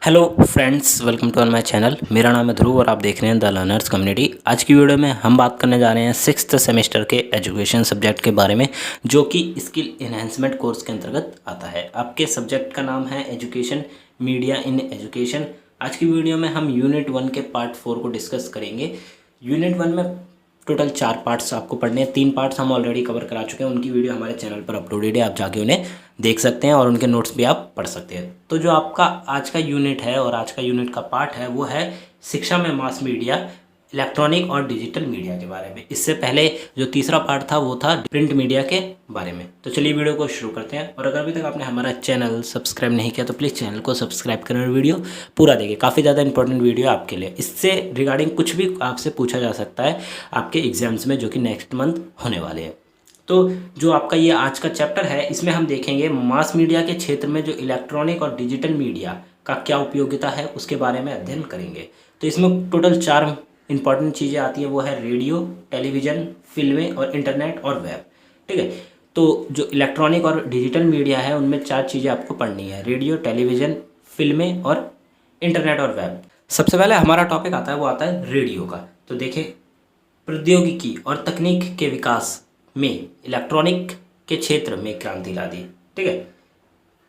Hello friends, welcome to on my channel. मेरा नाम है ध्रुव और आप देख रहे हैं द लर्नर्स कम्युनिटी। आज की वीडियो में हम बात करने जा रहे हैं सिक्स्थ सेमेस्टर के एजुकेशन सब्जेक्ट के बारे में, जो कि स्किल एनहेंसमेंट कोर्स के अंतर्गत आता है। आपके सब्जेक्ट का नाम है एजुकेशन मीडिया इन एजुकेशन। आज की वीडियो में हम यूनिट 1 के पार्ट 4 को डिस्कस करेंगे। यूनिट 1 में टोटल 4 पार्ट्स आपको पढ़ने हैं। 3 पार्ट्स हम ऑलरेडी कवर करा चुके हैं, उनकी वीडियो हमारे चैनल पर अपलोडेड है, आप जाके उन्हें देख सकते हैं और उनके नोट्स भी आप पढ़ सकते हैं। तो जो आपका आज का यूनिट है और आज का यूनिट का पार्ट है वो है शिक्षा में मास मीडिया, इलेक्ट्रॉनिक और डिजिटल मीडिया के बारे में। इससे पहले जो तीसरा पार्ट था वो था प्रिंट मीडिया के बारे में। तो चलिए वीडियो को शुरू करते हैं। और अगर अभी तक आपने हमारा चैनल सब्सक्राइब नहीं किया तो प्लीज़ चैनल को सब्सक्राइब करें और वीडियो पूरा देखिए। काफ़ी ज़्यादा इंपॉर्टेंट वीडियो आपके लिए। इससे रिगार्डिंग कुछ भी आपसे पूछा जा सकता है आपके एग्जाम्स में, जो कि नेक्स्ट मंथ होने वाले हैं। तो जो आपका ये आज का चैप्टर है, इसमें हम देखेंगे मास मीडिया के क्षेत्र में जो इलेक्ट्रॉनिक और डिजिटल मीडिया का क्या उपयोगिता है उसके बारे में अध्ययन करेंगे। तो इसमें टोटल 4 इंपॉर्टेंट चीज़ें आती हैं, वो है रेडियो, टेलीविज़न, फिल्में और इंटरनेट और वेब। ठीक है, तो जो इलेक्ट्रॉनिक और डिजिटल मीडिया है उनमें 4 चीज़ें आपको पढ़नी है: रेडियो, टेलीविज़न, फिल्में और इंटरनेट और वेब। सबसे पहले हमारा टॉपिक आता है, वो आता है रेडियो का। तो देखिए, प्रौद्योगिकी और तकनीक के विकास में इलेक्ट्रॉनिक के क्षेत्र में क्रांति ला दी। ठीक है,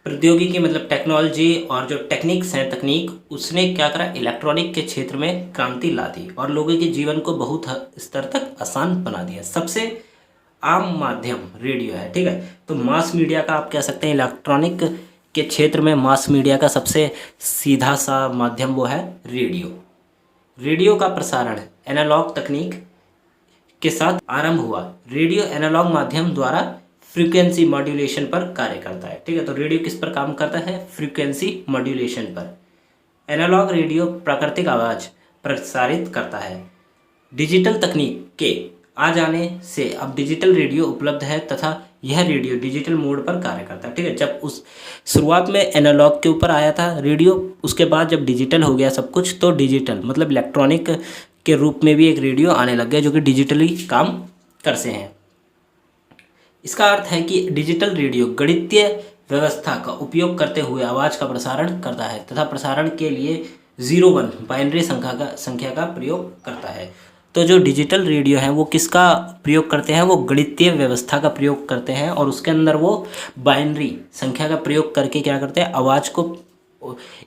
प्रौद्योगिकी मतलब टेक्नोलॉजी, और जो टेक्निक्स हैं तकनीक, उसने क्या करा, इलेक्ट्रॉनिक के क्षेत्र में क्रांति ला दी और लोगों के जीवन को बहुत स्तर तक आसान बना दिया। सबसे आम माध्यम रेडियो है। ठीक है, तो मास मीडिया का आप कह सकते हैं, इलेक्ट्रॉनिक के क्षेत्र में मास मीडिया का सबसे सीधा सा माध्यम वो है रेडियो। रेडियो का प्रसारण एनालॉग तकनीक के साथ आरंभ हुआ। रेडियो एनालॉग माध्यम द्वारा फ्रीक्वेंसी मॉड्यूलेशन पर कार्य करता है। ठीक है, तो रेडियो किस पर काम करता है? फ्रीक्वेंसी मॉड्यूलेशन पर। एनालॉग रेडियो प्राकृतिक आवाज़ प्रसारित करता है। डिजिटल तकनीक के आ जाने से अब डिजिटल रेडियो उपलब्ध है तथा यह रेडियो डिजिटल मोड पर कार्य करता है। ठीक है, जब उस शुरुआत में एनालॉग के ऊपर आया था रेडियो, उसके बाद जब डिजिटल हो गया सब कुछ, तो डिजिटल मतलब इलेक्ट्रॉनिक के रूप में भी एक रेडियो आने लग गया जो कि डिजिटली काम करते हैं। इसका अर्थ है कि डिजिटल रेडियो गणितीय व्यवस्था का उपयोग करते हुए आवाज़ का प्रसारण करता है तथा प्रसारण के लिए 0-1 बाइनरी संख्या का प्रयोग करता है। तो जो डिजिटल रेडियो है वो किसका प्रयोग करते हैं? वो गणितीय व्यवस्था का प्रयोग करते हैं और उसके अंदर वो बाइनरी संख्या का प्रयोग करके क्या करते हैं? आवाज़ को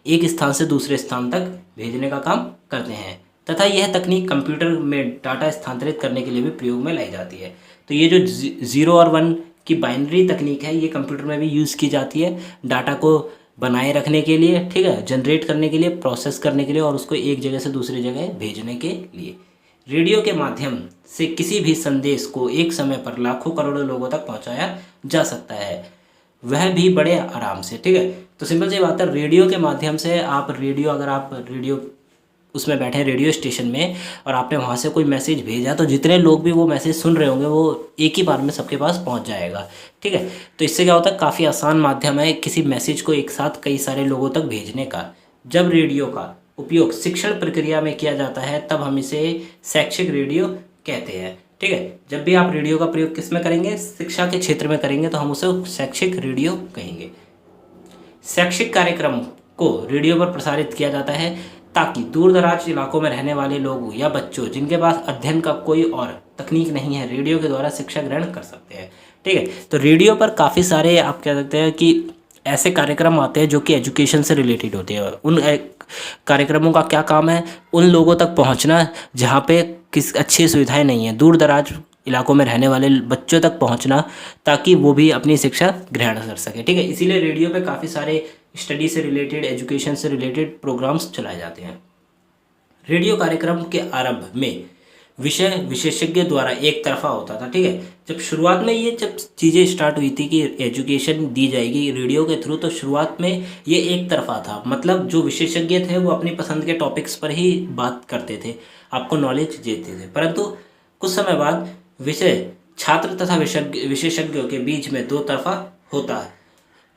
एक स्थान से दूसरे स्थान तक भेजने का काम करते हैं तथा यह तकनीक कंप्यूटर में डाटा स्थानांतरित करने के लिए भी प्रयोग में लाई जाती है। तो ये जो 0 और 1 की बाइनरी तकनीक है, ये कंप्यूटर में भी यूज़ की जाती है डाटा को बनाए रखने के लिए। ठीक है, जनरेट करने के लिए, प्रोसेस करने के लिए और उसको एक जगह से दूसरी जगह भेजने के लिए। रेडियो के माध्यम से किसी भी संदेश को एक समय पर लाखों करोड़ों लोगों तक पहुंचाया जा सकता है, वह भी बड़े आराम से। ठीक है, तो सिंपल सी बात है, रेडियो के माध्यम से अगर आप रेडियो उसमें बैठे रेडियो स्टेशन में और आपने वहाँ से कोई मैसेज भेजा, तो जितने लोग भी वो मैसेज सुन रहे होंगे वो एक ही बार में सबके पास पहुँच जाएगा। ठीक है, तो इससे क्या होता है, काफ़ी आसान माध्यम है किसी मैसेज को एक साथ कई सारे लोगों तक भेजने का। जब रेडियो का उपयोग शिक्षण प्रक्रिया में किया जाता है तब हम इसे शैक्षिक रेडियो कहते हैं। ठीक है, जब भी आप रेडियो का प्रयोग किस में करेंगे? शिक्षा के क्षेत्र में करेंगे, तो हम उसे शैक्षिक रेडियो कहेंगे। शैक्षिक कार्यक्रम को रेडियो पर प्रसारित किया जाता है ताकि दूर दराज इलाकों में रहने वाले लोग या बच्चों जिनके पास अध्ययन का कोई और तकनीक नहीं है, रेडियो के द्वारा शिक्षा ग्रहण कर सकते हैं। ठीक है, तो रेडियो पर काफ़ी सारे आप कह सकते हैं कि ऐसे कार्यक्रम आते हैं जो कि एजुकेशन से रिलेटेड होते हैं। उन कार्यक्रमों का क्या काम है? उन लोगों तक पहुंचना जहां पे किस अच्छी सुविधाएं नहीं है, दूर दराज इलाकों में रहने वाले बच्चों तक पहुंचना, ताकि वो भी अपनी शिक्षा ग्रहण कर सके। ठीक है, इसीलिए रेडियो पे काफ़ी सारे स्टडी से रिलेटेड, एजुकेशन से रिलेटेड प्रोग्राम्स चलाए जाते हैं। रेडियो कार्यक्रम के आरंभ में विषय विशेषज्ञ द्वारा एक तरफा होता था। ठीक है, जब शुरुआत में जब चीज़ें स्टार्ट हुई थी कि एजुकेशन दी जाएगी रेडियो के थ्रू, तो शुरुआत में ये एक तरफा था। मतलब जो विशेषज्ञ थे वो अपनी पसंद के टॉपिक्स पर ही बात करते थे, आपको नॉलेज देते थे। परंतु कुछ समय बाद विषय छात्र तथा विशेषज्ञों के बीच में 2 तरफा होता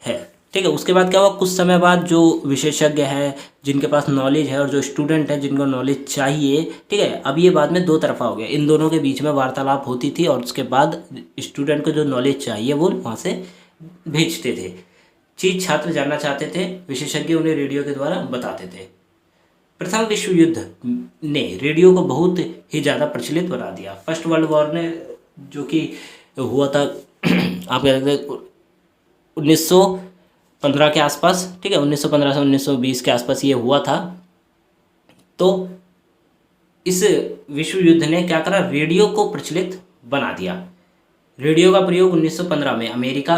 है। ठीक है, उसके बाद क्या हुआ, कुछ समय बाद जो विशेषज्ञ है जिनके पास नॉलेज है और जो स्टूडेंट है जिनको नॉलेज चाहिए, ठीक है, अब ये बाद में 2 तरफा हो गया। इन दोनों के बीच में वार्तालाप होती थी और उसके बाद स्टूडेंट को जो नॉलेज चाहिए वो वहाँ से भेजते थे। चीज छात्र जानना चाहते थे, विशेषज्ञ उन्हें रेडियो के द्वारा बताते थे। प्रथम विश्व युद्ध ने रेडियो को बहुत ही ज़्यादा प्रचलित बना दिया। फर्स्ट वर्ल्ड वॉर ने जो कि हुआ था आप कह सकते हैं 1915 के आसपास, ठीक है, 1915 से 1920 के आसपास ये हुआ था। तो इस विश्व युद्ध ने क्या करा, रेडियो को प्रचलित बना दिया। रेडियो का प्रयोग 1915 में अमेरिका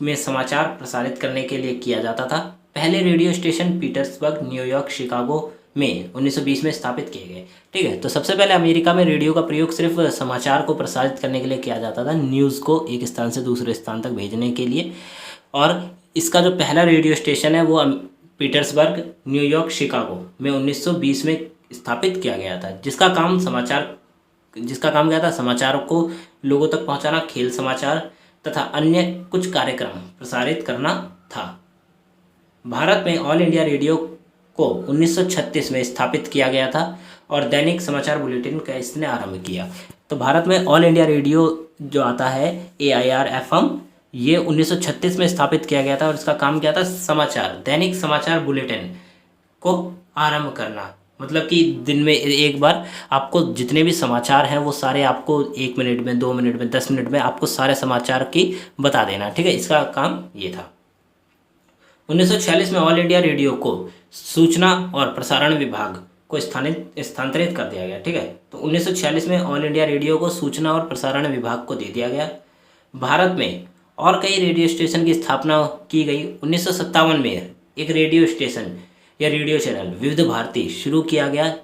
में समाचार प्रसारित करने के लिए किया जाता था। पहले radio station Petersburg, New York, Chicago में 1920 में स्थापित किए गए। ठीक है, तो सबसे पहले अमेरिका में रेडियो का प्रयोग सिर्फ समाचार को प्रसारित करने के लिए किया जाता था, न्यूज़ को एक स्थान से दूसरे स्थान तक भेजने के लिए। और इसका जो पहला रेडियो स्टेशन है वो पीटर्सबर्ग, न्यूयॉर्क, शिकागो में 1920 में स्थापित किया गया था, जिसका काम क्या था, समाचारों को लोगों तक पहुंचाना, खेल समाचार तथा अन्य कुछ कार्यक्रम प्रसारित करना था। भारत में ऑल इंडिया रेडियो को 1936 में स्थापित किया गया था और दैनिक समाचार बुलेटिन का इसने आरंभ किया। तो भारत में ऑल इंडिया रेडियो जो आता है AIR FM, ये 1936 में स्थापित किया गया था और इसका काम क्या था, समाचार, दैनिक समाचार बुलेटिन को आरंभ करना। मतलब कि दिन में एक बार आपको जितने भी समाचार हैं वो सारे आपको 1 मिनट में, 2 मिनट में, 10 मिनट में आपको सारे समाचार की बता देना। ठीक है, इसका काम ये था। 1946 में ऑल इंडिया रेडियो को सूचना और प्रसारण विभाग को स्थानांतरित कर दिया गया। ठीक है, तो 1946 में ऑल इंडिया रेडियो को सूचना और प्रसारण विभाग को दे दिया गया। भारत में और कई रेडियो स्टेशन की स्थापना की गई। 1957 में एक रेडियो स्टेशन या रेडियो चैनल विविध भारती शुरू किया गया,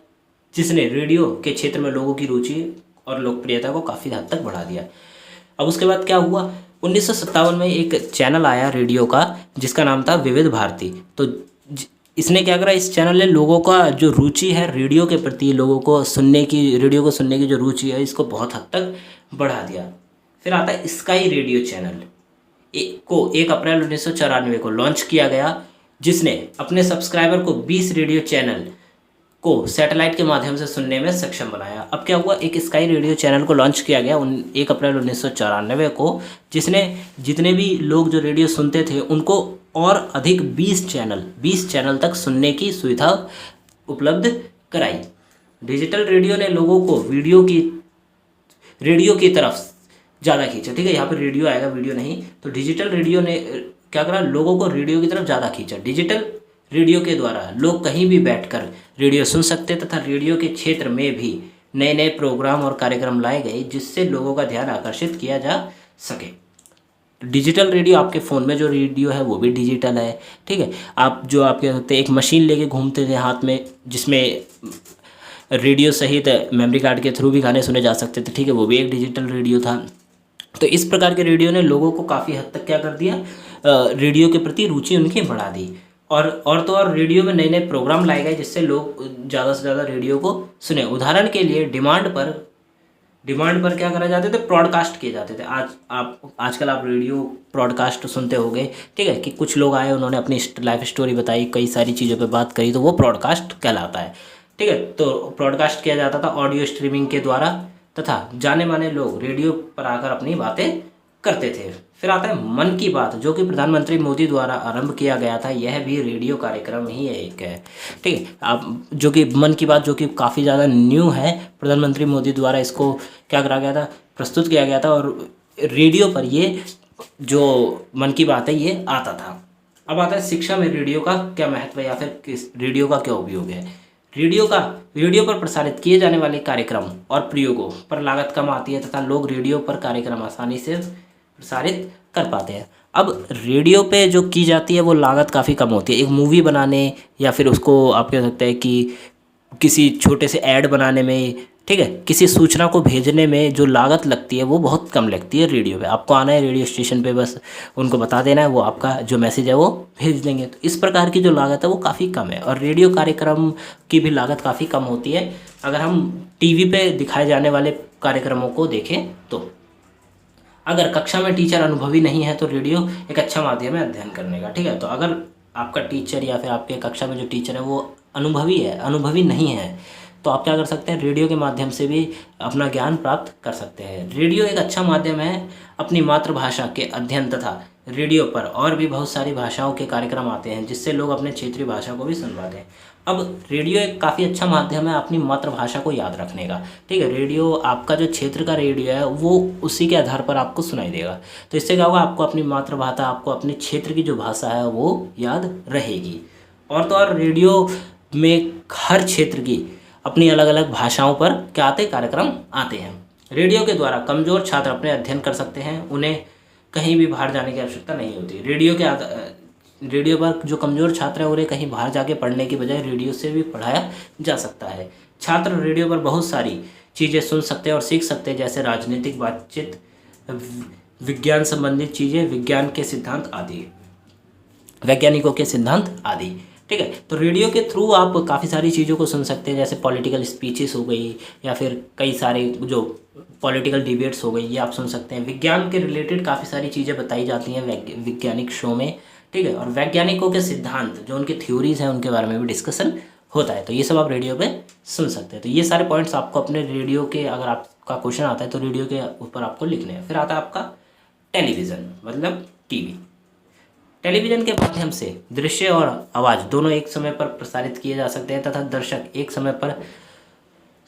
जिसने रेडियो के क्षेत्र में लोगों की रुचि और लोकप्रियता को काफ़ी हद तक बढ़ा दिया। अब उसके बाद क्या हुआ, 1957 में एक चैनल आया रेडियो का जिसका नाम था विविध भारती। तो इसने क्या करा, इस चैनल ने लोगों का जो रुचि है रेडियो के प्रति, लोगों को रेडियो को सुनने की जो रुचि है, इसको बहुत हद तक बढ़ा दिया। फिर आता है स्काई रेडियो चैनल को 1 अप्रैल 1994 को लॉन्च किया गया, जिसने अपने सब्सक्राइबर को 20 रेडियो चैनल को सैटेलाइट के माध्यम से सुनने में सक्षम बनाया। अब क्या हुआ, एक स्काई रेडियो चैनल को लॉन्च किया गया 1 अप्रैल 1994 को, जिसने जितने भी लोग जो रेडियो सुनते थे उनको और अधिक 20 चैनल तक सुनने की सुविधा उपलब्ध कराई। डिजिटल रेडियो ने लोगों को रेडियो की तरफ ज़्यादा खींचा। ठीक है, यहाँ पर रेडियो आएगा, वीडियो नहीं। तो डिजिटल रेडियो ने क्या करा, लोगों को रेडियो की तरफ ज़्यादा खींचा। डिजिटल रेडियो के द्वारा लोग कहीं भी बैठकर रेडियो सुन सकते तथा रेडियो के क्षेत्र में भी नए नए प्रोग्राम और कार्यक्रम लाए गए, जिससे लोगों का ध्यान आकर्षित किया जा सके। डिजिटल रेडियो, आपके फ़ोन में जो रेडियो है वो भी डिजिटल है। ठीक है, आप जो आप कह सकते हैं एक मशीन लेके घूमते थे हाथ में, जिसमें रेडियो सहित मेमोरी कार्ड के थ्रू भी गाने सुने जा सकते थे। ठीक है, वो भी एक डिजिटल रेडियो था। तो इस प्रकार के रेडियो ने लोगों को काफ़ी हद तक क्या कर दिया, रेडियो के प्रति रुचि उनकी बढ़ा दी। और तो और रेडियो में नए नए प्रोग्राम लाए गए, जिससे लोग ज़्यादा से ज़्यादा रेडियो को सुने। उदाहरण के लिए डिमांड पर क्या करा जाते थे, ब्रॉडकास्ट किए जाते थे। आजकल आप रेडियो ब्रॉडकास्ट सुनते होंगे। ठीक है, कि कुछ लोग आए, उन्होंने अपनी लाइफ स्टोरी बताई, कई सारी चीज़ों पे बात करी, तो वो ब्रॉडकास्ट कहलाता है। ठीक है, तो ब्रॉडकास्ट किया जाता था ऑडियो स्ट्रीमिंग के द्वारा, तथा जाने माने लोग रेडियो पर आकर अपनी बातें करते थे। फिर आता है मन की बात, जो कि प्रधानमंत्री मोदी द्वारा आरंभ किया गया था। यह भी रेडियो कार्यक्रम ही एक है। ठीक है, आप जो कि मन की बात, जो कि काफ़ी ज़्यादा न्यू है, प्रधानमंत्री मोदी द्वारा इसको क्या करा गया था, प्रस्तुत किया गया था। और रेडियो पर ये जो मन की बात है ये आता था। अब आता है शिक्षा में रेडियो का क्या महत्व है, या फिर रेडियो का क्या उपयोग है। रेडियो पर प्रसारित किए जाने वाले कार्यक्रम और प्रयोगों पर लागत कम आती है तथा लोग रेडियो पर कार्यक्रम आसानी से प्रसारित कर पाते हैं। अब रेडियो पे जो की जाती है वो लागत काफ़ी कम होती है। एक मूवी बनाने या फिर उसको आप कह सकते हैं कि किसी छोटे से ऐड बनाने में, ठीक है, किसी सूचना को भेजने में जो लागत लगती है वो बहुत कम लगती है रेडियो पे। आपको आना है रेडियो स्टेशन पे, बस उनको बता देना है, वो आपका जो मैसेज है वो भेज देंगे। तो इस प्रकार की जो लागत है वो काफ़ी कम है। और रेडियो कार्यक्रम की भी लागत काफ़ी कम होती है अगर हम टीवी पे दिखाए जाने वाले कार्यक्रमों को देखें तो। अगर कक्षा में टीचर अनुभवी नहीं है तो रेडियो एक अच्छा माध्यम है अध्ययन करने का। ठीक है, तो अगर आपका टीचर या फिर आपके कक्षा में जो टीचर है वो अनुभवी नहीं है, तो आप क्या कर सकते हैं, रेडियो के माध्यम से भी अपना ज्ञान प्राप्त कर सकते हैं। रेडियो एक अच्छा माध्यम है अपनी मातृभाषा के अध्ययन तथा रेडियो पर और भी बहुत सारी भाषाओं के कार्यक्रम आते हैं जिससे लोग अपने क्षेत्रीय भाषा को भी सुन पाते हैं। अब रेडियो एक काफ़ी अच्छा माध्यम है अपनी मातृभाषा को याद रखने का। ठीक है, रेडियो आपका जो क्षेत्र का रेडियो है वो उसी के आधार पर आपको सुनाई देगा। तो इससे क्या होगा, आपको अपनी मातृभाषा, आपको अपने क्षेत्र की जो भाषा है वो याद रहेगी। और तो और रेडियो में हर क्षेत्र की अपनी अलग अलग भाषाओं पर क्या आते कार्यक्रम आते हैं। रेडियो के द्वारा कमज़ोर छात्र अपने अध्ययन कर सकते हैं, उन्हें कहीं भी बाहर जाने की आवश्यकता नहीं होती। रेडियो पर जो कमज़ोर छात्र है उन्हें कहीं बाहर जाके पढ़ने की बजाय रेडियो से भी पढ़ाया जा सकता है। छात्र रेडियो पर बहुत सारी चीज़ें सुन सकते हैं और सीख सकते हैं, जैसे राजनीतिक बातचीत, विज्ञान संबंधित चीज़ें, विज्ञान के सिद्धांत आदि, वैज्ञानिकों के सिद्धांत आदि। ठीक है, तो रेडियो के थ्रू आप काफ़ी सारी चीज़ों को सुन सकते हैं, जैसे पॉलिटिकल स्पीचेस हो गई या फिर कई सारे जो पॉलिटिकल डिबेट्स हो गई, ये आप सुन सकते हैं। विज्ञान के रिलेटेड काफ़ी सारी चीज़ें बताई जाती हैं वैज्ञानिक शो में। ठीक है, और वैज्ञानिकों के सिद्धांत जो उनके थ्योरीज हैं उनके बारे में भी डिस्कशन होता है, तो ये सब आप रेडियो पे सुन सकते हैं। तो ये सारे पॉइंट्स आपको अपने रेडियो के, अगर आपका क्वेश्चन आता है तो रेडियो के ऊपर आपको लिखने हैं। फिर आता है आपका टेलीविज़न, मतलब टीवी। टेलीविज़न के माध्यम से दृश्य और आवाज़ दोनों एक समय पर प्रसारित किए जा सकते हैं तथा दर्शक एक समय पर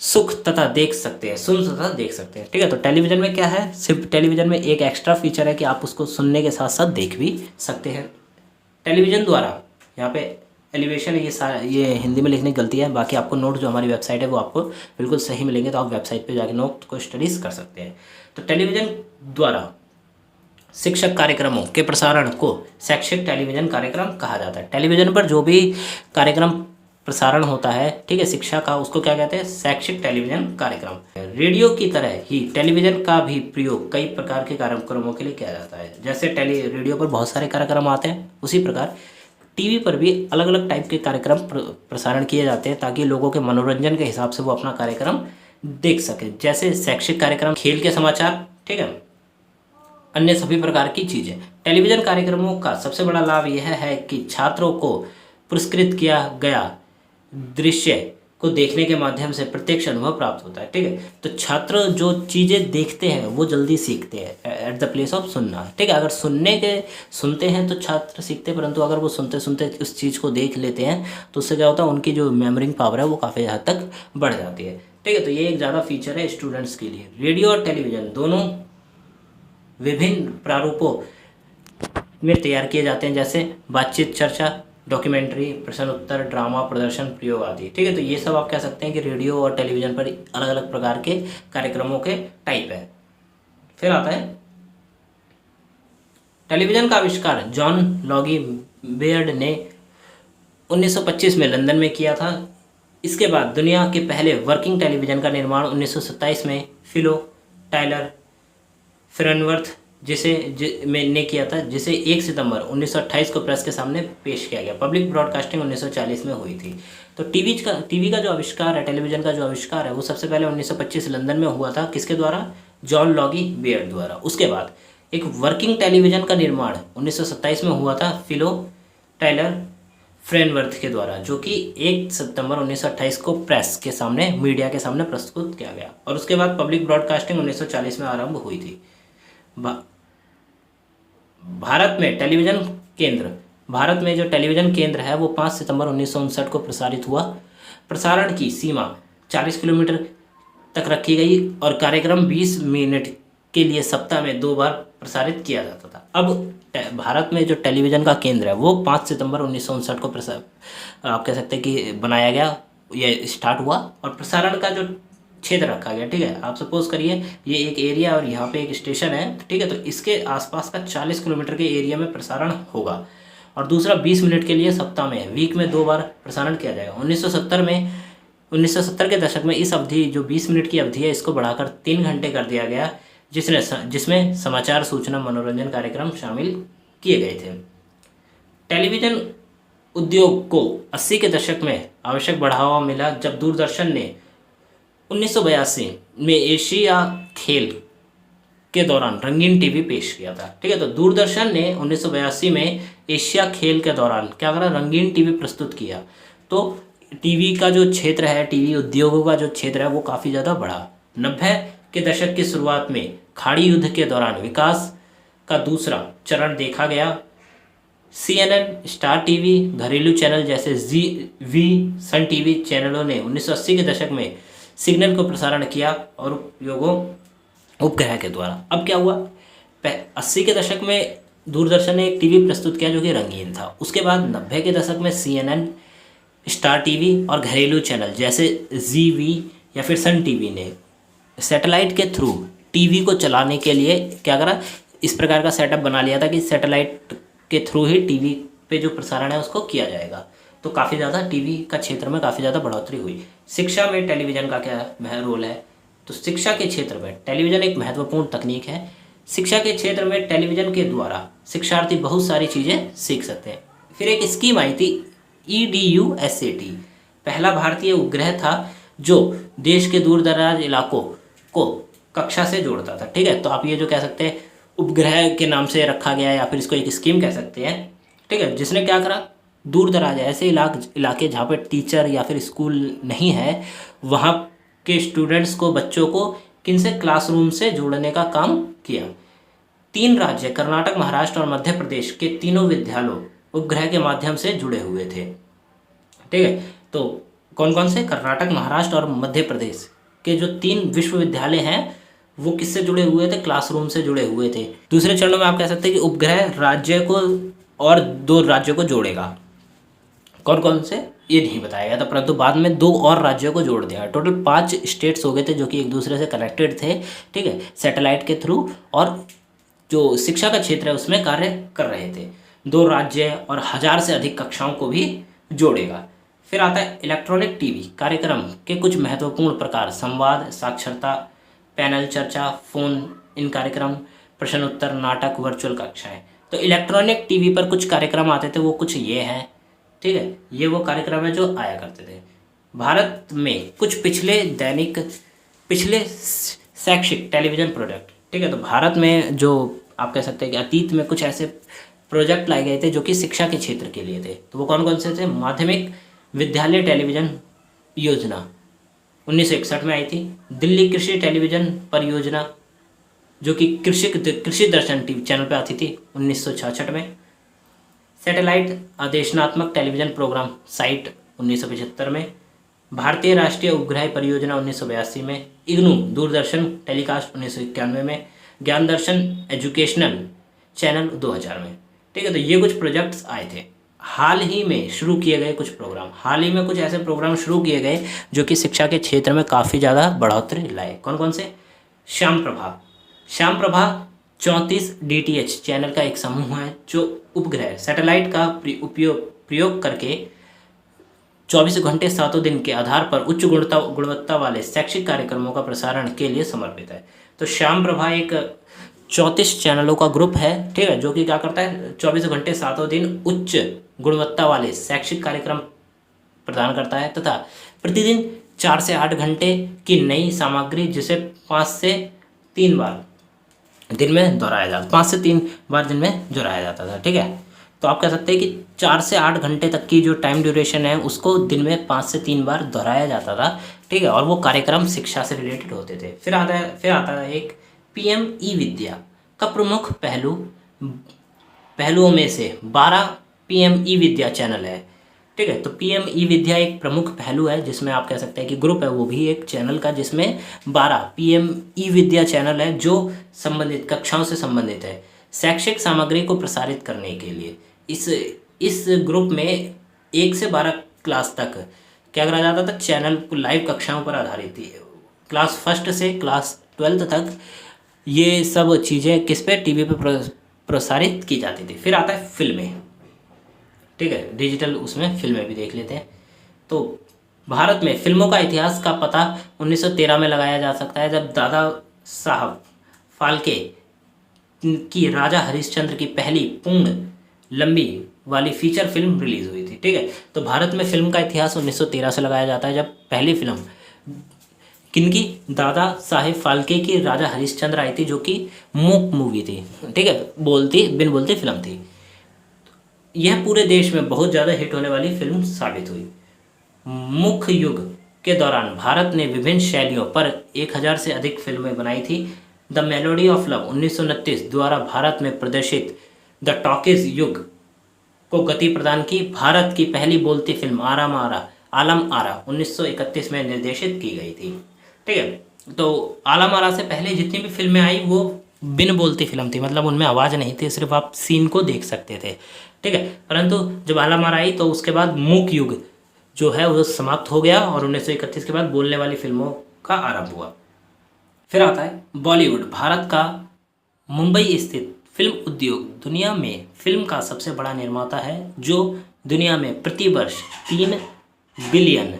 सुख तथा देख सकते हैं, सुन तथा देख सकते हैं। ठीक है, तो टेलीविज़न में क्या है, सिर्फ टेलीविज़न में एक एक्स्ट्रा फीचर है कि आप उसको सुनने के साथ साथ देख भी सकते हैं। टेलीविज़न द्वारा, यहाँ पे एलिवेशन है, ये हिंदी में लिखने की गलती है, बाकी आपको नोट जो हमारी वेबसाइट है वो आपको बिल्कुल सही मिलेंगे, तो आप वेबसाइट पे जाके नोट को स्टडीज़ कर सकते हैं। तो टेलीविज़न द्वारा शिक्षक कार्यक्रमों के प्रसारण को शैक्षिक टेलीविज़न कार्यक्रम कहा जाता है। टेलीविज़न पर जो भी कार्यक्रम प्रसारण होता है, ठीक है, शिक्षा का, उसको क्या कहते हैं, शैक्षिक टेलीविज़न कार्यक्रम। रेडियो की तरह ही टेलीविज़न का भी प्रयोग कई प्रकार के कार्यक्रमों के लिए किया जाता है। जैसे रेडियो पर बहुत सारे कार्यक्रम आते हैं, उसी प्रकार टीवी पर भी अलग अलग टाइप के कार्यक्रम प्रसारण किए जाते हैं ताकि लोगों के मनोरंजन के हिसाब से वो अपना कार्यक्रम देख सके। जैसे शैक्षिक कार्यक्रम, खेल के समाचार, ठीक है, अन्य सभी प्रकार की चीज़ें। टेलीविज़न कार्यक्रमों का सबसे बड़ा लाभ यह है कि छात्रों को पुरस्कृत किया गया दृश्य को देखने के माध्यम से प्रत्यक्ष अनुभव प्राप्त होता है। ठीक है, तो छात्र जो चीज़ें देखते हैं वो जल्दी सीखते हैं एट द प्लेस ऑफ सुनना। ठीक है, अगर सुनते हैं तो छात्र सीखते हैं, परंतु अगर वो सुनते सुनते उस चीज़ को देख लेते हैं तो उससे क्या होता है, उनकी जो मेमोरिंग पावर है वो काफ़ी हद तक बढ़ जाती है। ठीक है, तो ये एक ज़्यादा फीचर है स्टूडेंट्स के लिए। रेडियो और टेलीविज़न दोनों विभिन्न प्रारूपों में तैयार किए जाते हैं, जैसे बातचीत, चर्चा, डॉक्यूमेंट्री, प्रश्न उत्तर, ड्रामा, प्रदर्शन, प्रयोग आदि। ठीक है, तो ये सब आप कह सकते हैं कि रेडियो और टेलीविज़न पर अलग अलग प्रकार के कार्यक्रमों के टाइप है। फिर आता है टेलीविज़न का आविष्कार जॉन लॉगी बेयर्ड ने 1925 में लंदन में किया था। इसके बाद दुनिया के पहले वर्किंग टेलीविज़न का निर्माण 1927 में फिलो टायलर फ्रेनवर्थ ने किया था, जिसे 1 सितंबर 1928 को प्रेस के सामने पेश किया गया। पब्लिक ब्रॉडकास्टिंग 1940 में हुई थी। तो टीवी का जो आविष्कार है, टेलीविज़न का जो आविष्कार है, वो सबसे पहले 1925 लंदन में हुआ था। किसके द्वारा? जॉन लॉगी बेयर्ड द्वारा। उसके बाद एक वर्किंग टेलीविज़न का निर्माण 1927 में हुआ था फिलो टायलर फ्रेनवर्थ के द्वारा, जो कि 1 सितंबर 1928 को प्रेस के सामने, मीडिया के सामने प्रस्तुत किया गया। और उसके बाद पब्लिक ब्रॉडकास्टिंग 1940 में आरंभ हुई थी। भारत में जो टेलीविज़न केंद्र है वो 5 सितंबर 1959 को प्रसारित हुआ। प्रसारण की सीमा 40 किलोमीटर तक रखी गई और कार्यक्रम 20 मिनट के लिए सप्ताह में 2 बार प्रसारित किया जाता था। अब भारत में जो टेलीविज़न का केंद्र है वो 5 सितंबर 1959 को आप कह सकते हैं कि बनाया गया, ये स्टार्ट हुआ और प्रसारण का जो क्षेत्र रखा गया। ठीक है, आप सपोज करिए ये एक एरिया और यहाँ पे एक स्टेशन है, ठीक है, तो इसके आसपास का 40 किलोमीटर के एरिया में प्रसारण होगा। और दूसरा 20 मिनट के लिए सप्ताह में, वीक में 2 बार प्रसारण किया जाएगा। 1970 के दशक में इस अवधि, जो 20 मिनट की अवधि है, इसको बढ़ाकर 3 घंटे कर दिया गया, जिसमें समाचार, सूचना, मनोरंजन कार्यक्रम शामिल किए गए थे। टेलीविज़न उद्योग को 80 के दशक में आवश्यक बढ़ावा मिला जब दूरदर्शन ने 1982 में एशिया खेल के दौरान रंगीन टीवी पेश किया था। ठीक है, तो दूरदर्शन ने 1982 में एशिया खेल के दौरान क्या करा, रंगीन टीवी प्रस्तुत किया। तो टीवी का जो क्षेत्र है, टीवी उद्योगों का जो क्षेत्र है वो काफ़ी ज़्यादा बढ़ा। 90 के दशक की शुरुआत में खाड़ी युद्ध के दौरान विकास का दूसरा चरण देखा गया। CNN, स्टार टीवी, घरेलू चैनल जैसे सन टीवी चैनलों ने 1980 के दशक में सिग्नल को प्रसारण किया और उपयोगों उपग्रह के द्वारा। अब क्या हुआ, 80 के दशक में दूरदर्शन ने एक टीवी प्रस्तुत किया जो कि रंगीन था। उसके बाद 90 के दशक में CNN, स्टार टीवी और घरेलू चैनल जैसे ZV या फिर सन टीवी ने सैटेलाइट के थ्रू टीवी को चलाने के लिए क्या करा, इस प्रकार का सेटअप बना लिया था कि सैटेलाइट के थ्रू ही टीवी पे जो प्रसारण है उसको किया जाएगा। तो काफ़ी ज़्यादा टीवी का क्षेत्र में काफ़ी ज़्यादा बढ़ोतरी हुई। शिक्षा में टेलीविज़न का क्या रोल है, तो शिक्षा के क्षेत्र में टेलीविज़न एक महत्वपूर्ण तकनीक है। शिक्षा के क्षेत्र में टेलीविज़न के द्वारा शिक्षार्थी बहुत सारी चीज़ें सीख सकते हैं। फिर एक स्कीम आई थी EDU-SAT, पहला भारतीय उपग्रह था जो देश के दूर दराज इलाकों को कक्षा से जोड़ता था। ठीक है, तो आप ये जो कह सकते हैं उपग्रह के नाम से रखा गया या फिर इसको एक स्कीम कह सकते हैं। ठीक है, जिसने क्या करा, दूर दराज ऐसे इलाके जहाँ पे टीचर या फिर स्कूल नहीं है, वहाँ के स्टूडेंट्स को, बच्चों को किनसे, क्लासरूम से जोड़ने का काम किया। 3 राज्य कर्नाटक, महाराष्ट्र और मध्य प्रदेश के तीनों विद्यालय उपग्रह के माध्यम से जुड़े हुए थे। ठीक है, तो कौन कौन से, कर्नाटक, महाराष्ट्र और मध्य प्रदेश के जो 3 विश्वविद्यालय हैं वो किससे जुड़े हुए थे, क्लासरूम से जुड़े हुए थे। दूसरे चरणों में आप कह सकते हैं कि उपग्रह राज्य को और 2 राज्यों को जोड़ेगा। कौन कौन से ये नहीं बताया गया था, परंतु बाद में 2 और राज्यों को जोड़ दिया। टोटल 5 स्टेट्स हो गए थे जो कि एक दूसरे से कनेक्टेड थे। ठीक है, सैटेलाइट के थ्रू और जो शिक्षा का क्षेत्र है उसमें कार्य कर रहे थे। 2 राज्य और 1000 से अधिक कक्षाओं को भी जोड़ेगा। फिर आता है इलेक्ट्रॉनिक टीवी कार्यक्रम के कुछ महत्वपूर्ण प्रकार, संवाद, साक्षरता, पैनल चर्चा, फोन इन कार्यक्रम, प्रश्न उत्तर, नाटक, वर्चुअल कक्षाएं। तो इलेक्ट्रॉनिक टीवी पर कुछ कार्यक्रम आते थे, वो कुछ ये हैं। ठीक है, ये वो कार्यक्रम है जो आया करते थे। भारत में कुछ पिछले शैक्षिक टेलीविज़न प्रोजेक्ट। ठीक है, तो भारत में जो आप कह सकते हैं कि अतीत में कुछ ऐसे प्रोजेक्ट लाए गए थे जो कि शिक्षा के क्षेत्र के लिए थे। तो वो कौन कौन से थे, माध्यमिक विद्यालय टेलीविज़न योजना 1961 में आई थी। दिल्ली कृषि टेलीविज़न परियोजना जो कि कृषि दर्शन टीवी चैनल पे आती थी 1966 में। सैटेलाइट आदेशनात्मक टेलीविज़न प्रोग्राम साइट 1975 में। भारतीय राष्ट्रीय उपग्रह परियोजना 1982 में। इग्नू दूरदर्शन टेलीकास्ट 1991 में। ज्ञान दर्शन एजुकेशनल चैनल 2000 में। ठीक है, तो ये कुछ प्रोजेक्ट्स आए थे। हाल ही में शुरू किए गए कुछ प्रोग्राम, हाल ही में कुछ ऐसे प्रोग्राम शुरू किए गए जो कि शिक्षा के क्षेत्र में काफ़ी ज़्यादा बढ़ोतरी लाए। कौन कौन से, श्याम प्रभा 34 DTH चैनल का एक समूह है जो उपग्रह सैटेलाइट का प्रयोग करके 24 घंटे 7 दिन के आधार पर उच्च गुणवत्ता वाले शैक्षिक कार्यक्रमों का प्रसारण के लिए समर्पित है। तो श्याम प्रभा एक 34 चैनलों का ग्रुप है। ठीक है, जो कि क्या करता है, 24 घंटे 7 दिन उच्च गुणवत्ता वाले शैक्षिक कार्यक्रम प्रदान करता है तथा प्रतिदिन 4 से 8 घंटे की नई सामग्री जिसे 5 से 3 बार दिन में दोहराया जाता, 5 से 3 बार दिन में दोहराया जाता था। ठीक है, तो आप कह सकते हैं कि 4 से 8 घंटे तक की जो टाइम ड्यूरेशन है उसको दिन में 5 से 3 बार दोहराया जाता था। ठीक है, और वो कार्यक्रम शिक्षा से रिलेटेड होते थे। फिर आता है एक PM ई-विद्या का प्रमुख पहलुओं में से 12 PM ई-विद्या चैनल है। ठीक है, तो PM ई-विद्या एक प्रमुख पहलू है जिसमें आप कह सकते हैं कि ग्रुप है, वो भी एक चैनल का, जिसमें 12 PM ई-विद्या चैनल है जो संबंधित कक्षाओं से संबंधित है शैक्षिक सामग्री को प्रसारित करने के लिए। इस ग्रुप में 1 से 12 क्लास तक क्या करा जाता था, चैनल लाइव कक्षाओं पर आधारित थी। क्लास 1 से क्लास 12 तक ये सब चीज़ें किस पे, टीवी पे प्रसारित की जाती थी। फिर आता है फिल्में। ठीक है, डिजिटल उसमें फिल्में भी देख लेते हैं। तो भारत में फिल्मों का इतिहास का पता 1913 में लगाया जा सकता है, जब दादा साहब फाल्के की राजा हरिश्चंद्र की पहली पूर्ण लंबी वाली फीचर फिल्म रिलीज हुई थी। ठीक है, तो भारत में फिल्म का इतिहास 1913 से लगाया जाता है, जब पहली फिल्म किनकी, दादा साहेब फाल्के की राजा हरिश्चंद्र आई थी, जो कि मूक मूवी थी। ठीक है, बिन बोलती फिल्म थी। यह पूरे देश में बहुत ज़्यादा हिट होने वाली फिल्म साबित हुई। मुख्य युग के दौरान भारत ने विभिन्न शैलियों पर 1000 से अधिक फिल्में बनाई थी। द मेलोडी ऑफ लव 1929 द्वारा भारत में प्रदर्शित द टॉकीज युग को गति प्रदान की। भारत की पहली बोलती फिल्म आलम आरा 1931 में निर्देशित की गई थी। ठीक है, तो आलम आरा से पहले जितनी भी फिल्में आई वो बिन बोलती फिल्म थी, मतलब उनमें आवाज़ नहीं थी, सिर्फ आप सीन को देख सकते थे। ठीक है, परंतु जब आलम आरा आई तो उसके बाद मूक युग जो है वो समाप्त हो गया और 1931 के बाद बोलने वाली फिल्मों का आरंभ हुआ। फिर आता है बॉलीवुड। भारत का मुंबई स्थित फिल्म उद्योग दुनिया में फिल्म का सबसे बड़ा निर्माता है, जो दुनिया में प्रति वर्ष 3 बिलियन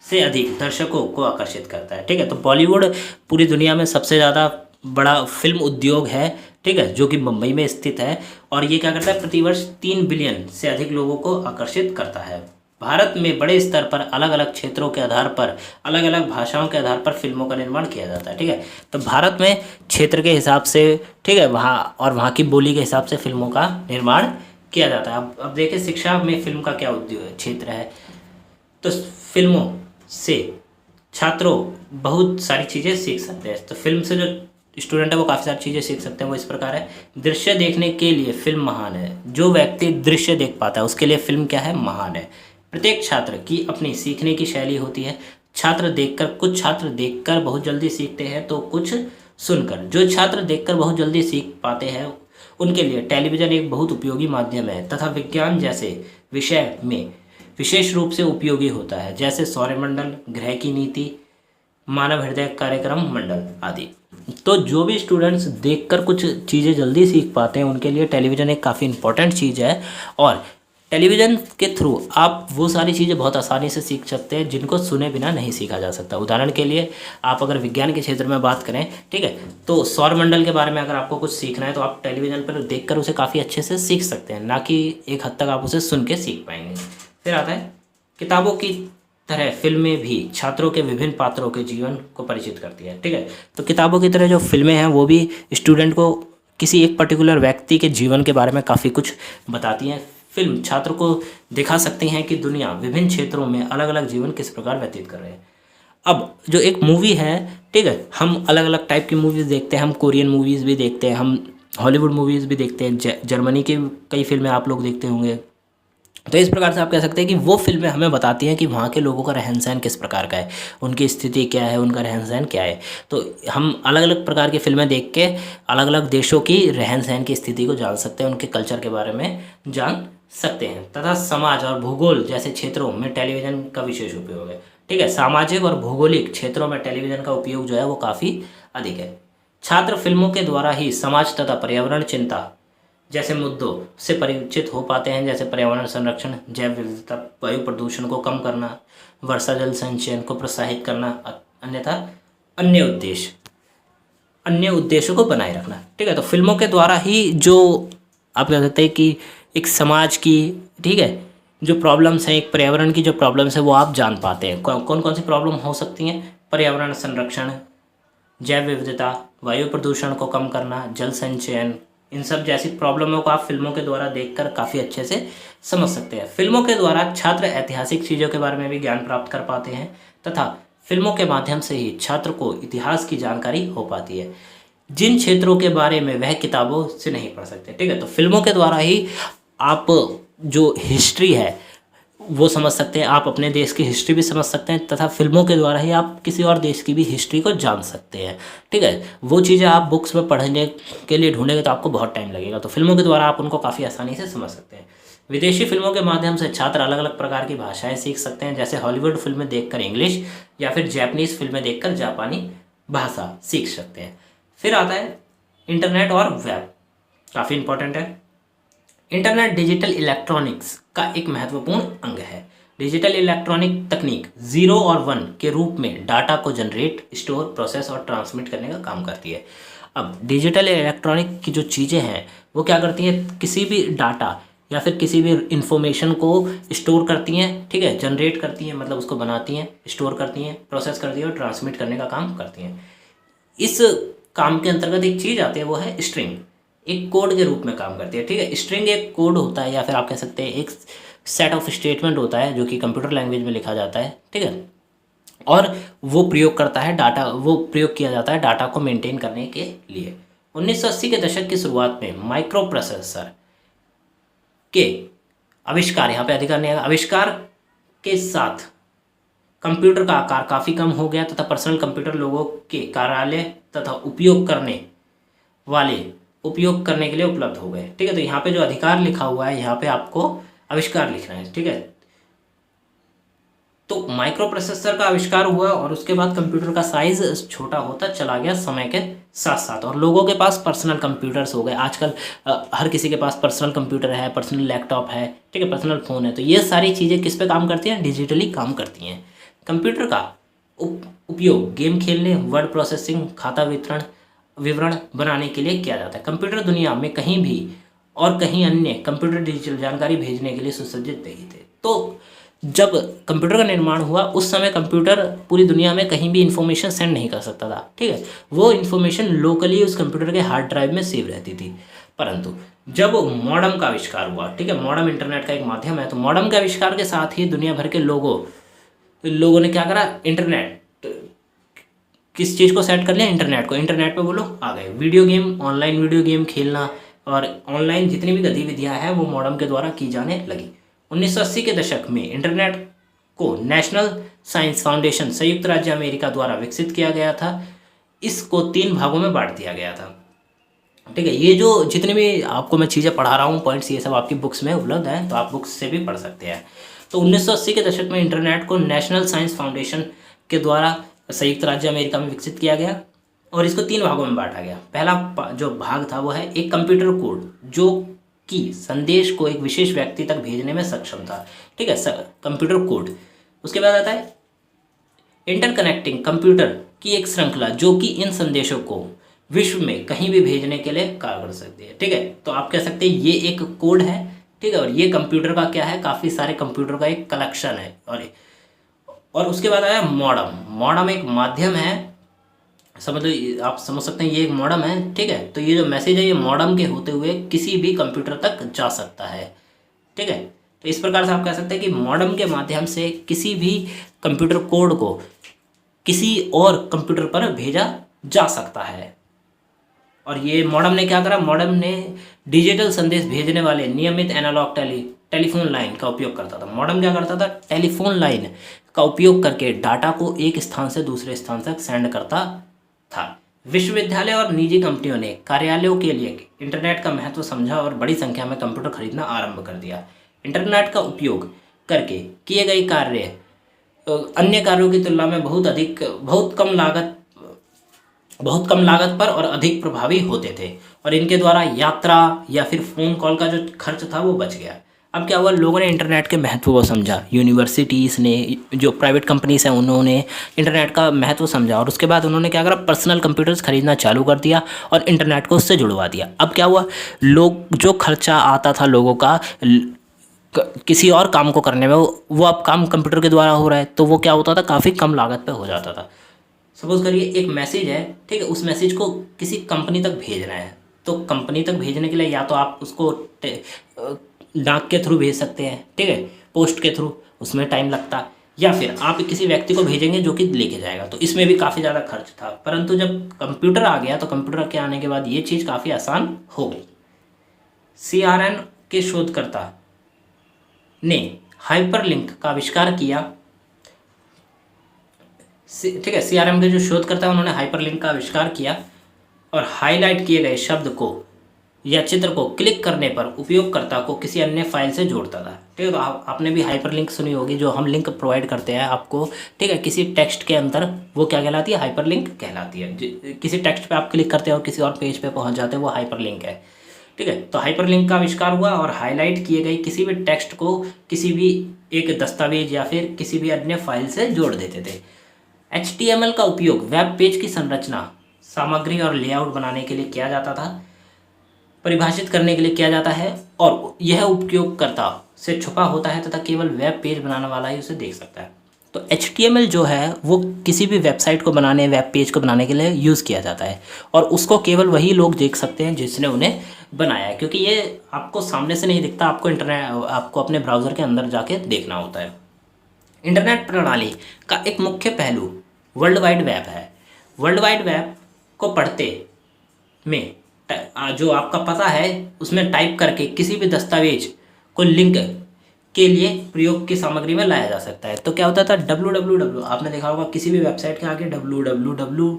से अधिक दर्शकों को आकर्षित करता है। ठीक है, तो बॉलीवुड पूरी दुनिया में सबसे ज़्यादा बड़ा फिल्म उद्योग है। ठीक है, जो कि मुंबई में स्थित है और ये क्या करता है, प्रतिवर्ष 3 बिलियन से अधिक लोगों को आकर्षित करता है। भारत में बड़े स्तर पर अलग अलग क्षेत्रों के आधार पर, अलग अलग भाषाओं के आधार पर फिल्मों का निर्माण किया जाता है। ठीक है, तो भारत में क्षेत्र के हिसाब से, ठीक है, वहाँ की बोली के हिसाब से फिल्मों का निर्माण किया जाता है। अब देखिए शिक्षा में फिल्म का क्या उद्योग क्षेत्र है। तो फिल्मों से छात्रों बहुत सारी चीज़ें सीख सकते हैं। तो फिल्म से जो स्टूडेंट है वो काफ़ी सारी चीज़ें सीख सकते हैं। वो इस प्रकार है, दृश्य देखने के लिए फिल्म महान है। जो व्यक्ति दृश्य देख पाता है उसके लिए फिल्म क्या है, महान है। प्रत्येक छात्र की अपनी सीखने की शैली होती है। कुछ छात्र देखकर बहुत जल्दी सीखते हैं तो कुछ सुनकर। जो छात्र देखकर बहुत जल्दी सीख पाते हैं उनके लिए टेलीविज़न एक बहुत उपयोगी माध्यम है तथा विज्ञान जैसे विषय में विशेष रूप से उपयोगी होता है, जैसे सौरमंडल, ग्रह की नीति, मानव हृदय कार्यक्रम मंडल आदि। तो जो भी स्टूडेंट्स देखकर कुछ चीज़ें जल्दी सीख पाते हैं उनके लिए टेलीविज़न एक काफ़ी इंपॉर्टेंट चीज़ है और टेलीविज़न के थ्रू आप वो सारी चीज़ें बहुत आसानी से सीख सकते हैं जिनको सुने बिना नहीं सीखा जा सकता। उदाहरण के लिए आप अगर विज्ञान के क्षेत्र में बात करें, ठीक है, तो सौरमंडल के बारे में अगर आपको कुछ सीखना है तो आप टेलीविज़न पर देखकर उसे काफ़ी अच्छे से सीख सकते हैं, ना कि एक हद तक आप उसे सुन के सीख पाएंगे। फिर आता है किताबों की तरह फिल्में भी छात्रों के विभिन्न पात्रों के जीवन को परिचित करती है। ठीक है, तो किताबों की तरह जो फिल्में हैं वो भी स्टूडेंट को किसी एक पर्टिकुलर व्यक्ति के जीवन के बारे में काफ़ी कुछ बताती हैं। फिल्म छात्र को दिखा सकती हैं कि दुनिया विभिन्न क्षेत्रों में अलग अलग जीवन किस प्रकार व्यतीत कर रहे हैं। अब जो एक मूवी है, ठीक है, हम अलग अलग टाइप की मूवीज़ देखते हैं। हम कोरियन मूवीज़ भी देखते हैं, हम हॉलीवुड मूवीज़ भी देखते हैं, जर्मनी की कई फिल्में आप लोग देखते होंगे। तो इस प्रकार से आप कह सकते हैं कि वो फिल्में हमें बताती हैं कि वहाँ के लोगों का रहन सहन किस प्रकार का है, उनकी स्थिति क्या है, उनका रहन सहन क्या है। तो हम अलग अलग प्रकार की फिल्में देख के अलग अलग देशों की रहन सहन की स्थिति को जान सकते हैं, उनके कल्चर के बारे में जान सकते हैं। तथा समाज और भूगोल जैसे क्षेत्रों में टेलीविज़न का विशेष उपयोग है। ठीक है, सामाजिक और भौगोलिक क्षेत्रों में टेलीविज़न का उपयोग जो है वो काफ़ी अधिक है। छात्र फिल्मों के द्वारा ही समाज तथा पर्यावरण चिंता जैसे मुद्दों से परिचित हो पाते हैं, जैसे पर्यावरण संरक्षण, जैव विविधता, वायु प्रदूषण को कम करना, वर्षा जल संचयन को प्रोत्साहित करना, अन्यथा अन्य उद्देश्यों को बनाए रखना। ठीक है, तो फिल्मों के द्वारा ही जो आप कह सकते हैं कि एक समाज की, ठीक है, जो प्रॉब्लम्स हैं, एक पर्यावरण की जो प्रॉब्लम्स है वो आप जान पाते हैं। कौन कौन सी प्रॉब्लम हो सकती हैं, पर्यावरण संरक्षण, जैव विविधता, वायु प्रदूषण को कम करना, जल संचयन, इन सब जैसी प्रॉब्लमों को आप फिल्मों के द्वारा देखकर काफ़ी अच्छे से समझ सकते हैं। फिल्मों के द्वारा छात्र ऐतिहासिक चीज़ों के बारे में भी ज्ञान प्राप्त कर पाते हैं तथा फिल्मों के माध्यम से ही छात्र को इतिहास की जानकारी हो पाती है, जिन क्षेत्रों के बारे में वह किताबों से नहीं पढ़ सकते। ठीक है, तो फिल्मों के द्वारा ही आप जो हिस्ट्री है वो समझ सकते हैं, आप अपने देश की हिस्ट्री भी समझ सकते हैं तथा फिल्मों के द्वारा ही आप किसी और देश की भी हिस्ट्री को जान सकते हैं। ठीक है, वो चीज़ें आप बुक्स में पढ़ने के लिए ढूंढेंगे तो आपको बहुत टाइम लगेगा, तो फिल्मों के द्वारा आप उनको काफ़ी आसानी से समझ सकते हैं। विदेशी फिल्मों के माध्यम से छात्र अलग अलग प्रकार की भाषाएँ सीख सकते हैं, जैसे हॉलीवुड फिल्में देखकर इंग्लिश या फिर जापानीज़ फिल्में देखकर जापानी भाषा सीख सकते हैं। फिर आता है इंटरनेट और वेब, काफ़ी इंपॉर्टेंट है। इंटरनेट डिजिटल इलेक्ट्रॉनिक्स का एक महत्वपूर्ण अंग है। डिजिटल इलेक्ट्रॉनिक तकनीक 0 और 1 के रूप में डाटा को जनरेट, स्टोर, प्रोसेस और ट्रांसमिट करने का काम करती है। अब डिजिटल इलेक्ट्रॉनिक की जो चीज़ें हैं वो क्या करती हैं, किसी भी डाटा या फिर किसी भी इंफॉर्मेशन को स्टोर करती हैं, ठीक है, जनरेट करती हैं, मतलब उसको बनाती हैं, स्टोर करती हैं, प्रोसेस करती हैं और ट्रांसमिट करने का काम करती हैं। इस काम के अंतर्गत एक चीज़ आती है, वो है स्ट्रिंग, एक कोड के रूप में काम करती है। ठीक है, स्ट्रिंग एक कोड होता है या फिर आप कह सकते हैं एक सेट ऑफ स्टेटमेंट होता है जो कि कंप्यूटर लैंग्वेज में लिखा जाता है। ठीक है, और वो प्रयोग करता है डाटा, वो प्रयोग किया जाता है डाटा को मेंटेन करने के लिए। 1980 के दशक की शुरुआत में माइक्रो प्रोसेसर के आविष्कार, यहाँ पे अधिकार नहीं है, आविष्कार के साथ कंप्यूटर का आकार काफ़ी कम हो गया तथा पर्सनल कंप्यूटर लोगों के कार्यालय तथा उपयोग करने के लिए उपलब्ध हो गए। ठीक है, तो यहाँ पे जो अधिकार लिखा हुआ है, यहाँ पे आपको आविष्कार लिखना है। ठीक है, तो माइक्रो प्रोसेसर का आविष्कार हुआ और उसके बाद कंप्यूटर का साइज छोटा होता चला गया समय के साथ साथ, और लोगों के पास पर्सनल कंप्यूटर्स हो गए। आजकल हर किसी के पास पर्सनल कंप्यूटर है, पर्सनल लैपटॉप है, ठीक है, पर्सनल फ़ोन है। तो ये सारी चीज़ें किस पे काम करती हैं? डिजिटली काम करती हैं। कंप्यूटर का उपयोग गेम खेलने, वर्ड प्रोसेसिंग, खाता विवरण बनाने के लिए किया जाता है। कंप्यूटर दुनिया में कहीं भी और कहीं अन्य कंप्यूटर डिजिटल जानकारी भेजने के लिए सुसज्जित नहीं थे। तो जब कंप्यूटर का निर्माण हुआ उस समय कंप्यूटर पूरी दुनिया में कहीं भी इंफॉर्मेशन सेंड नहीं कर सकता था। ठीक है, वो इंफॉर्मेशन लोकली उस कंप्यूटर के हार्ड ड्राइव में सेव रहती थी। परंतु जब मॉडेम का आविष्कार हुआ, ठीक है, मॉडेम इंटरनेट का एक माध्यम है, तो मॉडेम के आविष्कार के साथ ही दुनिया भर के लोगों ने क्या करा? इंटरनेट, किस चीज़ को सेट कर लिया? इंटरनेट को। इंटरनेट पे वो लोग आ गए। Video game, online video game खेलना और ऑनलाइन जितनी भी गतिविधियां हैं वो मॉडेम के द्वारा की जाने लगी। 1980 के दशक में इंटरनेट को नेशनल साइंस फाउंडेशन संयुक्त राज्य अमेरिका द्वारा विकसित किया गया था। इसको 3 भागों में बांट दिया गया था। ठीक है, ये जो जितने भी आपको मैं चीज़ें पढ़ा रहा हूँ, पॉइंट्स, ये सब आपकी बुक्स में उपलब्ध हैं, तो आप बुक्स से भी पढ़ सकते हैं। तो 1980 के दशक में इंटरनेट को नेशनल साइंस फाउंडेशन के द्वारा संयुक्त राज्य अमेरिका में विकसित किया गया और इसको 3 भागों में बांटा गया। पहला जो भाग था वो है एक कंप्यूटर कोड जो कि संदेश को एक विशेष व्यक्ति तक भेजने में सक्षम था। ठीक है, कंप्यूटर कोड। उसके बाद आता है इंटरकनेक्टिंग कंप्यूटर की एक श्रृंखला जो कि इन संदेशों को विश्व में कहीं भी भेजने के लिए कार्य कर सकती है। ठीक है, तो आप कह सकते हैं ये एक कोड है। ठीक है, और ये कंप्यूटर का क्या है? काफ़ी सारे कंप्यूटर का एक कलेक्शन है। और उसके बाद आया मॉडेम। मॉडेम एक माध्यम है, आप समझ सकते हैं ये एक मॉडेम है। ठीक है, तो ये जो मैसेज है ये मॉडेम के होते हुए किसी भी कंप्यूटर तक जा सकता है। ठीक है, तो इस प्रकार से आप कह सकते हैं कि मॉडेम के माध्यम से किसी भी कंप्यूटर कोड को किसी और कंप्यूटर पर भेजा जा सकता है। और ये मॉडेम ने क्या करा? मॉडेम ने डिजिटल संदेश भेजने वाले नियमित एनालॉग टेलीफोन लाइन का उपयोग करता था। मॉडेम क्या करता था? टेलीफोन लाइन का उपयोग करके डाटा को एक स्थान से दूसरे स्थान तक सेंड करता था। विश्वविद्यालय और निजी कंपनियों ने कार्यालयों के लिए इंटरनेट का महत्व समझा और बड़ी संख्या में कंप्यूटर खरीदना आरंभ कर दिया। इंटरनेट का उपयोग करके किए गए कार्य अन्य कार्यों की तुलना में बहुत कम लागत पर और अधिक प्रभावी होते थे और इनके द्वारा यात्रा या फिर फ़ोन कॉल का जो खर्च था वो बच गया। अब क्या हुआ? लोगों ने इंटरनेट के महत्व को समझा। यूनिवर्सिटीज़ ने, जो प्राइवेट कंपनीज़ हैं, उन्होंने इंटरनेट का महत्व समझा और उसके बाद उन्होंने क्या करा? पर्सनल कंप्यूटर्स खरीदना चालू कर दिया और इंटरनेट को उससे जुड़वा दिया। अब क्या हुआ? जो खर्चा आता था लोगों का किसी और काम को करने में, वो अब काम कंप्यूटर के द्वारा हो रहा है, तो वो क्या होता था? काफ़ी कम लागत पर हो जाता था। सपोज करिए एक मैसेज है, ठीक है, उस मैसेज को किसी कंपनी तक भेजना है, तो कंपनी तक भेजने के लिए या तो आप उसको डाक के थ्रू भेज सकते हैं, ठीक है, पोस्ट के थ्रू, उसमें टाइम लगता, या फिर आप किसी व्यक्ति को भेजेंगे जो कि लेके जाएगा, तो इसमें भी काफ़ी ज़्यादा खर्च था। परंतु जब कंप्यूटर आ गया तो कंप्यूटर के आने के बाद ये चीज़ काफ़ी आसान हो गई। CRN के शोधकर्ता ने हाइपरलिंक का आविष्कार किया। ठीक है, CRM के जो शोधकर्ता उन्होंने हाइपरलिंक का आविष्कार किया और हाईलाइट किए गए शब्द को या चित्र को क्लिक करने पर उपयोगकर्ता को किसी अन्य फाइल से जोड़ता था। ठीक है, तो आपने भी हाइपरलिंक सुनी होगी, जो हम लिंक प्रोवाइड करते हैं आपको, ठीक है, किसी टेक्स्ट के अंदर, वो क्या कहलाती है? हाइपरलिंक कहलाती है। किसी टेक्स्ट पे आप क्लिक करते हो और किसी और पेज पे पहुंच जाते हो, वो हाइपरलिंक है। ठीक है, तो हाइपरलिंक का आविष्कार हुआ और हाईलाइट किए गए किसी भी टेक्स्ट को किसी भी एक दस्तावेज या फिर किसी भी अन्य फाइल से जोड़ देते थे। HTML का उपयोग वेब पेज की संरचना, सामग्री और लेआउट बनाने के लिए किया जाता था, परिभाषित करने के लिए किया जाता है और यह उपयोगकर्ता से छुपा होता है तथा केवल वेब पेज बनाने वाला ही उसे देख सकता है। तो HTML जो है वो किसी भी वेबसाइट को बनाने, वेब पेज को बनाने के लिए यूज़ किया जाता है और उसको केवल वही लोग देख सकते हैं जिसने उन्हें बनाया है, क्योंकि ये आपको सामने से नहीं दिखता, आपको अपने ब्राउज़र के अंदर जाके देखना होता है। इंटरनेट प्रणाली का एक मुख्य पहलू वर्ल्ड वाइड वेब है। वर्ल्ड वाइड वेब को पढ़ते में जो आपका पता है उसमें टाइप करके किसी भी दस्तावेज को लिंक के लिए प्रयोग की सामग्री में लाया जा सकता है। तो क्या होता था, www, आपने देखा होगा किसी भी वेबसाइट के आगे www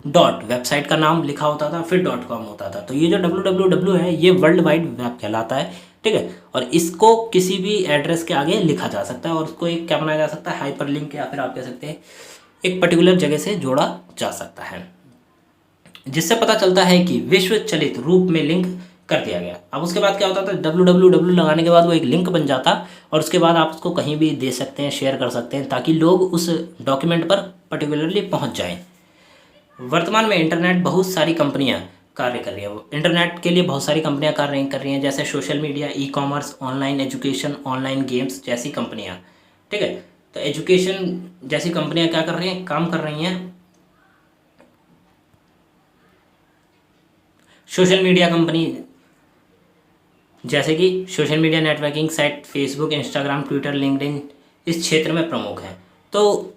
डॉट वेबसाइट का नाम लिखा होता था, फिर .com होता था। तो ये जो www है ये वर्ल्ड वाइड वेब कहलाता है, ठीक है। और इसको किसी भी एड्रेस के आगे लिखा जा सकता है और उसको एक क्या बनाया जा सकता है, हाइपर लिंक, या फिर आप कह सकते हैं एक पर्टिकुलर जगह से जोड़ा जा सकता है, जिससे पता चलता है कि विश्व चलित रूप में लिंक कर दिया गया। अब उसके बाद क्या होता था, www लगाने के बाद वो एक लिंक बन जाता और उसके बाद आप उसको कहीं भी दे सकते हैं, शेयर कर सकते हैं, ताकि लोग उस डॉक्यूमेंट पर पर्टिकुलरली पहुंच जाएं। वर्तमान में इंटरनेट बहुत सारी कंपनियां कार्य कर रही है। इंटरनेट के लिए बहुत सारी कंपनियां कार्य कर रही हैं, जैसे social media, e commerce, online education, online games जैसी कंपनियां, ठीक है। तो एजुकेशन जैसी कंपनियां क्या कर रही हैं, काम कर रही हैं। सोशल मीडिया कंपनी जैसे कि social media networking site Facebook, Instagram, Twitter, LinkedIn इस क्षेत्र में प्रमुख हैं। तो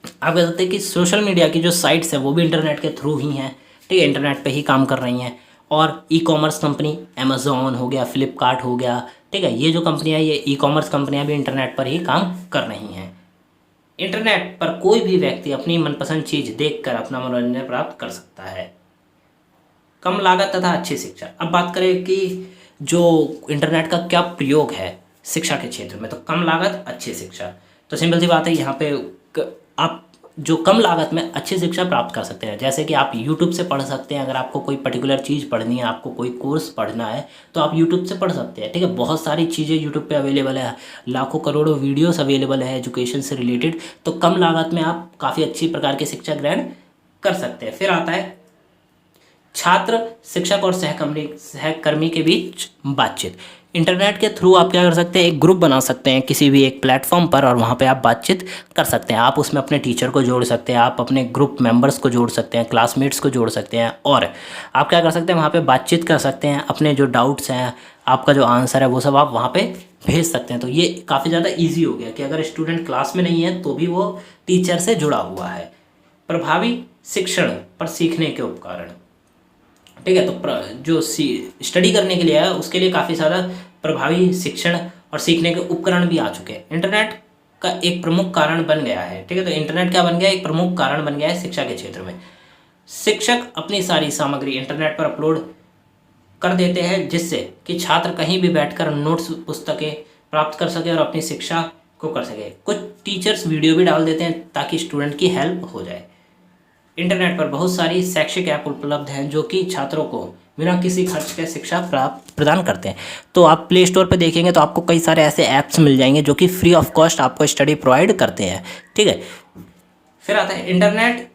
आप कह सकते हैं कि सोशल मीडिया की जो साइट्स हैं वो भी इंटरनेट के थ्रू ही हैं, ठीक है, इंटरनेट पे ही काम कर रही हैं। और ई कॉमर्स कंपनी अमेज़ॉन हो गया, फ्लिपकार्ट हो गया, ठीक है, ये जो कंपनियां, ये ई कॉमर्स कंपनियां भी इंटरनेट पर ही काम कर रही हैं। इंटरनेट पर कोई भी व्यक्ति अपनी मनपसंद चीज़ देखकर अपना मनोरंजन प्राप्त कर सकता है। कम लागत तथा अच्छी शिक्षा। अब बात करें कि जो इंटरनेट का क्या प्रयोग है शिक्षा के क्षेत्र में, तो कम लागत अच्छी शिक्षा। तो सिंपल सी बात है, यहाँ पे आप जो कम लागत में अच्छी शिक्षा प्राप्त कर सकते हैं। जैसे कि आप यूट्यूब से पढ़ सकते हैं, अगर आपको कोई पर्टिकुलर चीज़ पढ़नी है, आपको कोई कोर्स पढ़ना है तो आप यूट्यूब से पढ़ सकते हैं, ठीक है। बहुत सारी चीज़ें यूट्यूब पे अवेलेबल है, लाखों करोड़ों वीडियोस अवेलेबल है एजुकेशन से रिलेटेड। तो कम लागत में आप काफ़ी अच्छी प्रकार की शिक्षा ग्रहण कर सकते हैं। फिर आता है छात्र, शिक्षक और सहकर्मी के बीच बातचीत। इंटरनेट के थ्रू आप क्या कर सकते हैं, एक ग्रुप बना सकते हैं किसी भी एक प्लेटफॉर्म पर और वहाँ पे आप बातचीत कर सकते हैं। आप उसमें अपने टीचर को जोड़ सकते हैं, आप अपने ग्रुप मेंबर्स को जोड़ सकते हैं, क्लासमेट्स को जोड़ सकते हैं और आप क्या कर सकते हैं, वहाँ पे बातचीत कर सकते हैं। अपने जो डाउट्स हैं, आपका जो आंसर है वो सब आप वहाँ पे भेज सकते हैं। तो ये काफ़ी ज़्यादा ईजी हो गया कि अगर स्टूडेंट क्लास में नहीं है तो भी वो टीचर से जुड़ा हुआ है। प्रभावी शिक्षण पर सीखने के उपकरण, ठीक है। तो जो स्टडी करने के लिए है उसके लिए काफ़ी ज़्यादा प्रभावी शिक्षण और सीखने के उपकरण भी आ चुके हैं। इंटरनेट का एक प्रमुख कारण बन गया है, ठीक है। तो इंटरनेट क्या बन गया, एक प्रमुख कारण बन गया है शिक्षा के क्षेत्र में। शिक्षक अपनी सारी सामग्री इंटरनेट पर अपलोड कर देते हैं, जिससे कि छात्र कहीं भी बैठकर नोट्स, पुस्तकें प्राप्त कर सके और अपनी शिक्षा को कर सके। कुछ टीचर्स वीडियो भी डाल देते हैं ताकि स्टूडेंट की हेल्प हो जाए। इंटरनेट पर बहुत सारी शैक्षिक ऐप उपलब्ध हैं जो कि छात्रों को बिना किसी खर्च के शिक्षा प्रदान करते हैं। तो आप प्ले स्टोर पर देखेंगे तो आपको कई सारे ऐसे ऐप्स मिल जाएंगे जो कि फ्री ऑफ कॉस्ट आपको स्टडी प्रोवाइड करते हैं, ठीक है। फिर आता है इंटरनेट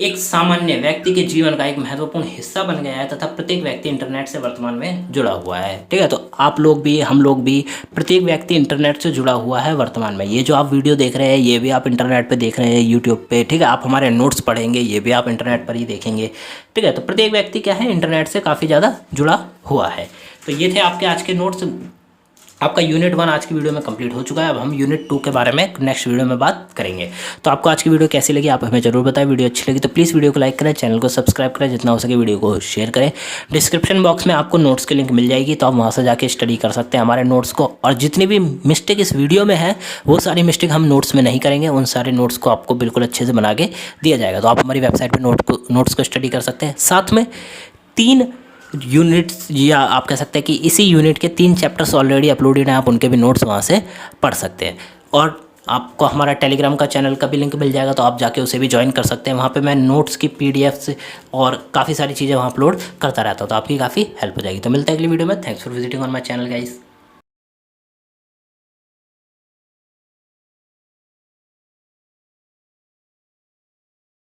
एक सामान्य व्यक्ति के जीवन का एक महत्वपूर्ण हिस्सा बन गया है तथा प्रत्येक व्यक्ति इंटरनेट से वर्तमान में जुड़ा हुआ है, ठीक है। तो आप लोग भी, हम लोग भी, प्रत्येक व्यक्ति इंटरनेट से जुड़ा हुआ है वर्तमान में। ये जो आप वीडियो देख रहे हैं ये भी आप इंटरनेट पे देख रहे हैं, यूट्यूब पे, ठीक है। आप हमारे नोट्स पढ़ेंगे ये भी आप इंटरनेट पर ही देखेंगे, ठीक है। तो प्रत्येक व्यक्ति क्या है, इंटरनेट से काफ़ी ज़्यादा जुड़ा हुआ है। तो ये थे आपके आज के नोट्स। आपका यूनिट 1 आज की वीडियो में कंप्लीट हो चुका है। अब हम यूनिट 2 के बारे में नेक्स्ट वीडियो में बात करेंगे। तो आपको आज की वीडियो कैसी लगी आप हमें जरूर बताएं। वीडियो अच्छी लगी तो प्लीज़ वीडियो को लाइक करें, चैनल को सब्सक्राइब करें, जितना हो सके वीडियो को शेयर करें। डिस्क्रिप्शन बॉक्स में आपको नोट्स की लिंक मिल जाएगी, तो आप वहाँ से जाके स्टडी कर सकते हैं हमारे नोट्स को। और जितनी भी मिस्टेक इस वीडियो में है वो सारी मिस्टेक हम नोट्स में नहीं करेंगे, उन सारे नोट्स को आपको बिल्कुल अच्छे से बना के दिया जाएगा। तो आप हमारी वेबसाइट पर नोट्स को स्टडी कर सकते हैं। साथ में 3 यूनिट्स, या आप कह सकते हैं कि इसी यूनिट के 3 चैप्टर्स ऑलरेडी अपलोडेड हैं, आप उनके भी नोट्स वहाँ से पढ़ सकते हैं। और आपको हमारा टेलीग्राम का चैनल का भी लिंक मिल जाएगा, तो आप जाके उसे भी ज्वाइन कर सकते हैं। वहाँ पे मैं नोट्स की PDFs और काफ़ी सारी चीज़ें वहाँ अपलोड करता रहता हूँ, तो आपकी काफ़ी हेल्प हो जाएगी। तो मिलते हैं अगली वीडियो में। Thanks for visiting on my channel guys.